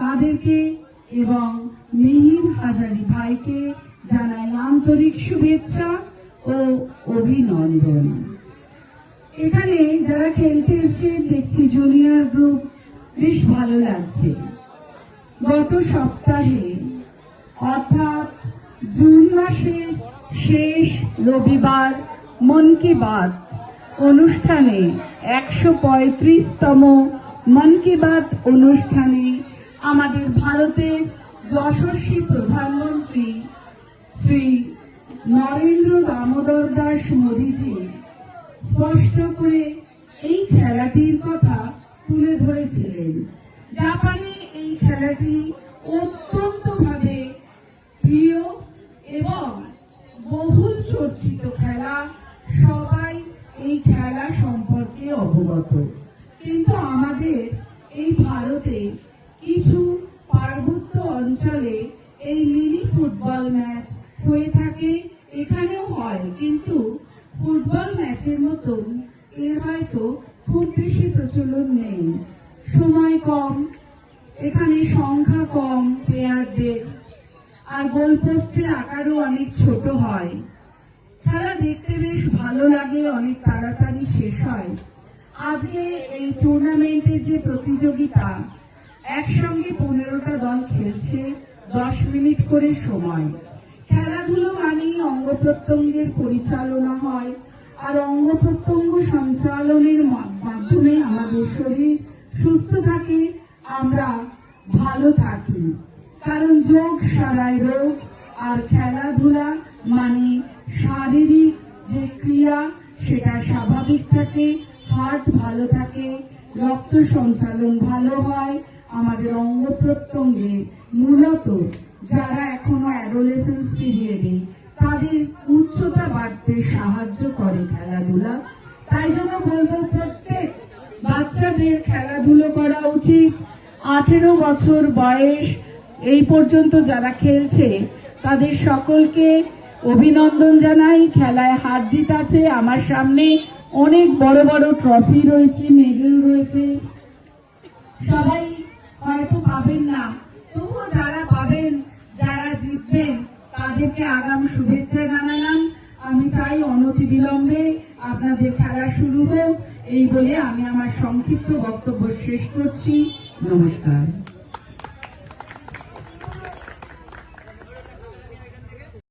তাদেরকে এবং মিহির হাজারি ভাইকে জানাই আন্তরিক শুভেচ্ছা ও অভিনন্দন। এখানে যারা খেলতে এসে দেখছি জুনিয়র গ্রুপ, বেশ ভালো লাগছে। গত সপ্তাহে অর্থাৎ জুন মাসের শেষ রবিবার মন কি বাত অনুষ্ঠানে 135তম মন কি বাত অনুষ্ঠানে আমাদের ভারতের যশস্বী প্রধানমন্ত্রী শ্রী নরেন্দ্র দামোদর দাস মোদীজি স্পষ্ট করে এই খেলাটির কথা তুলে ধরেছিলেন। জাপানে এই খেলাটি অত্যন্ত ভাবে প্রিয় এবং বহুল চর্চিত খেলা, সবাই এই খেলা সম্পর্কে অবগত। কিন্তু আমাদের এই ভারতে কিছু পার্বত্য অঞ্চলে এই মিনি ফুটবল ম্যাচ হয়ে থাকে, এখানেও হয়, কিন্তু ফুটবল ম্যাচের মতন এর হয়তো খুব বেশি প্রচলন নেই। সময় কম, এখানে সংখ্যা কম প্লেয়ারদের, আর গোলপোস্টের আকারও অনেক ছোট হয়। খেলা দেখতে বেশ ভালো লাগে, অনেক তাড়াতাড়ি শেষ হয়। আজকে এই টুর্নামেন্টে যে প্রতিযোগিতা, একসঙ্গে 15টা দল খেলছে, 10 মিনিট করে সময়। খেলাধুলো মানেই অঙ্গ প্রত্যঙ্গের পরিচালনা হয়, আর অঙ্গ প্রত্যঙ্গ সঞ্চালনের মাধ্যমে আমাদের শরীর সুস্থ থাকে, আমরা ভালো থাকি। কারণ যোগ সারায় রোগ, আর খেলাধুলা মানে শারীরিক যে ক্রিয়া সেটা স্বাভাবিক থাকে, হার্ট ভালো থাকে, রক্ত সঞ্চালন ভালো হয়, আমাদের অঙ্গ প্রত্যঙ্গে মূলত যারা এখনো অ্যাডোলেসেন্স পিরিয়ডে তাদের উচ্চতা বাড়তে সাহায্য করে খেলাধুলা। তাই জন্য বলবো প্রত্যেক বাচ্চাদের খেলাধুলো করা উচিত। 18 বছর বয়স এই পর্যন্ত যারা খেলছে তাদের সকলকে অভিনন্দন জানাই। খেলায় হার জিত আছে, আমার সামনে অনেক বড় বড় ট্রফি রয়েছে, মেডেল রয়েছে। সবাই হয়তো পাবেন না, তবুও যারা পাবেন, যারা জিতবেন, তাদেরকে আগাম শুভেচ্ছা জানালাম। আমি চাই অনতিবিলম্বে আপনাদের খেলা শুরু হোক, এই বলে আমি আমার সংক্ষিপ্ত বক্তব্য শেষ করছি। নমস্কার।